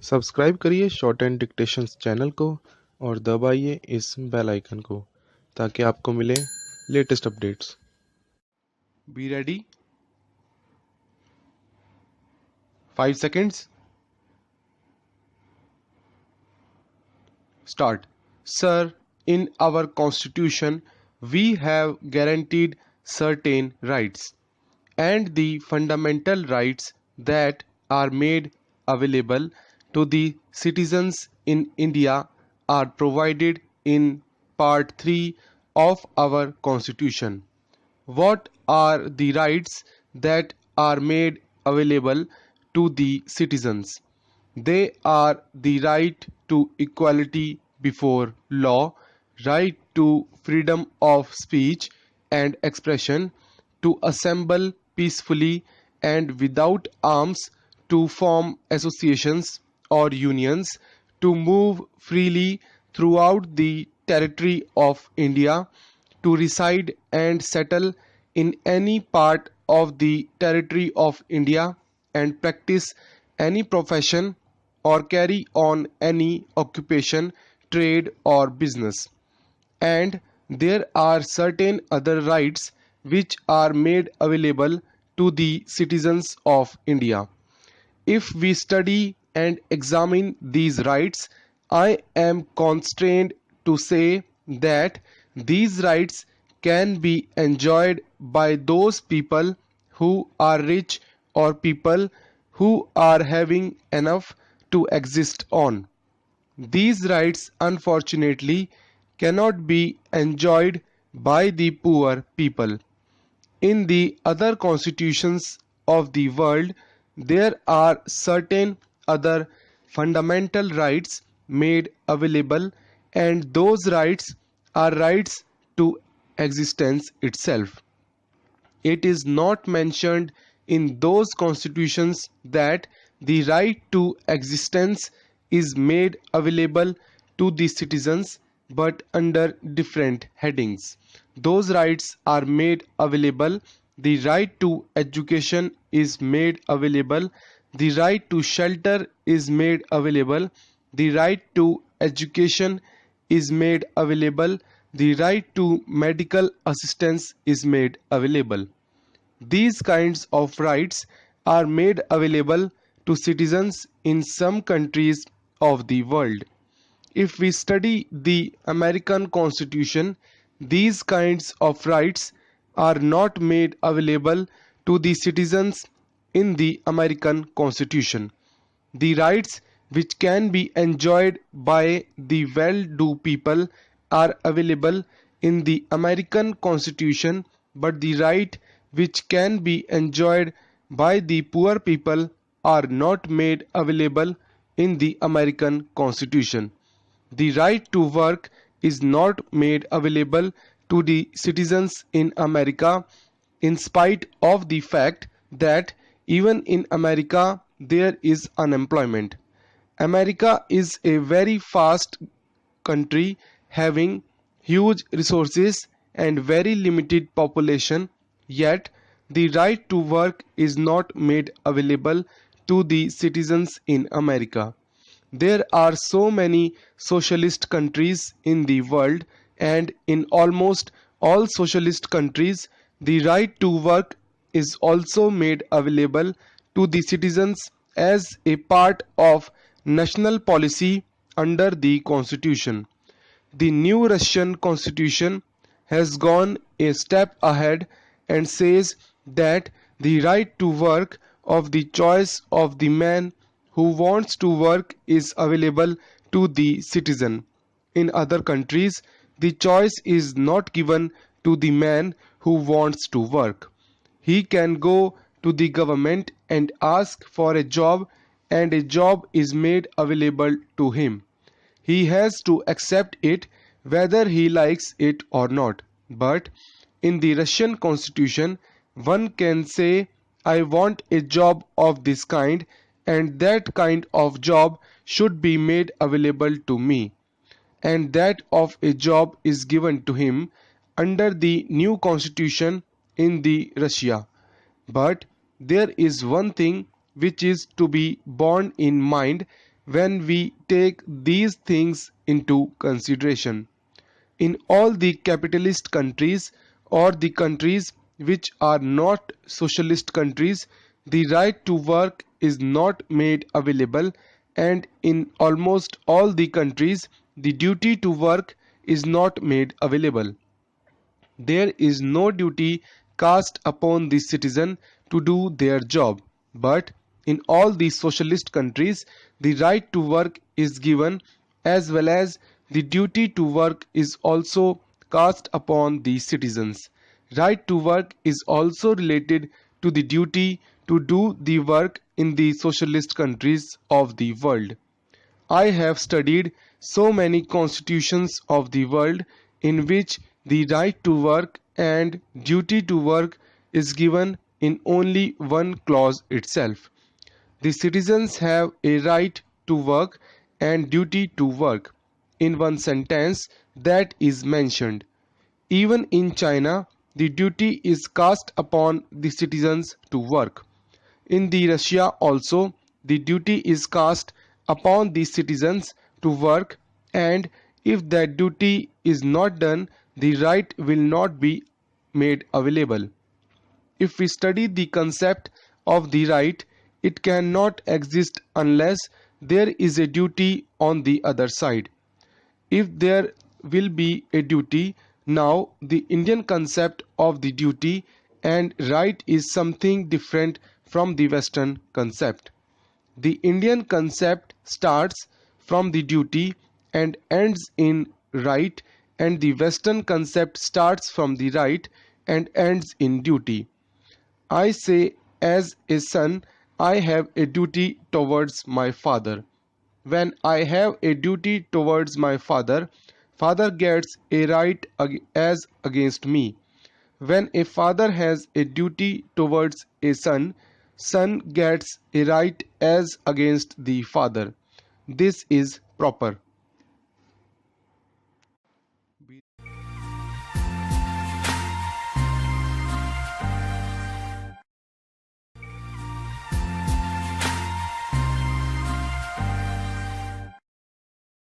Subscribe करिए short and dictations channel को और दबाइए इस बेल आइकन को ताकि आपको मिले latest updates. Be ready. 5 seconds. Start. Sir, in our constitution, we have guaranteed certain rights, and the fundamental rights that are made available to the citizens in India are provided in Part 3 of our constitution. What are the rights that are made available to the citizens? They are the right to equality before law, right to freedom of speech and expression, to assemble peacefully and without arms, to form associations or unions, to move freely throughout the territory of India, to reside and settle in any part of the territory of India and practice any profession or carry on any occupation, trade or business. And there are certain other rights which are made available to the citizens of India. If we study and examine these rights, I am constrained to say that these rights can be enjoyed by those people who are rich or people who are having enough to exist on. These rights unfortunately cannot be enjoyed by the poor people. In the other constitutions of the world, there are certain other fundamental rights made available, and those rights are rights to existence itself. It is not mentioned in those constitutions that the right to existence is made available to the citizens, but under different headings. Those rights are made available. The right to education is made available. The right to shelter is made available. The right to education is made available. The right to medical assistance is made available. These kinds of rights are made available to citizens in some countries of the world. If we study the American Constitution, these kinds of rights are not made available to the citizens in the American Constitution. The rights which can be enjoyed by the well-do people are available in the American Constitution, but the right which can be enjoyed by the poor people are not made available in the American Constitution. The right to work is not made available to the citizens in America, in spite of the fact that even in America there is unemployment. America is a very fast country having huge resources and very limited population, yet the right to work is not made available to the citizens in America. There are so many socialist countries in the world, and in almost all socialist countries, the right to work is also made available to the citizens as a part of national policy under the constitution. The new Russian constitution has gone a step ahead and says that the right to work of the choice of the man who wants to work is available to the citizen. In other countries, the choice is not given to the man who wants to work. He can go to the government and ask for a job, and a job is made available to him. He has to accept it whether he likes it or not. But in the Russian constitution, one can say, I want a job of this kind, and that kind of job should be made available to me. And that of a job is given to him under the new constitution in the Russia. But there is one thing which is to be borne in mind when we take these things into consideration. In all the capitalist countries or the countries which are not socialist countries, the right to work is not made available, and in almost all the countries, the duty to work is not made available. There is no duty cast upon the citizen to do their job, but in all the socialist countries the right to work is given, as well as the duty to work is also cast upon the citizens. Right to work is also related to the duty to do the work in the socialist countries of the world. I have studied so many constitutions of the world in which the right to work and duty to work is given in only one clause itself. The citizens have a right to work and duty to work in one sentence that is mentioned. Even in China, the duty is cast upon the citizens to work. In the Russia also, the duty is cast upon the citizens to work, and if that duty is not done, the right will not be made available. If we study the concept of the right, it cannot exist unless there is a duty on the other side. If there will be a duty, now the Indian concept of the duty and right is something different from the Western concept. The Indian concept starts from the duty and ends in right, and the Western concept starts from the right and ends in duty. I say, as a son, I have a duty towards my father. When I have a duty towards my father, father gets a right as against me. When a father has a duty towards a son, son gets a right as against the father. This is proper.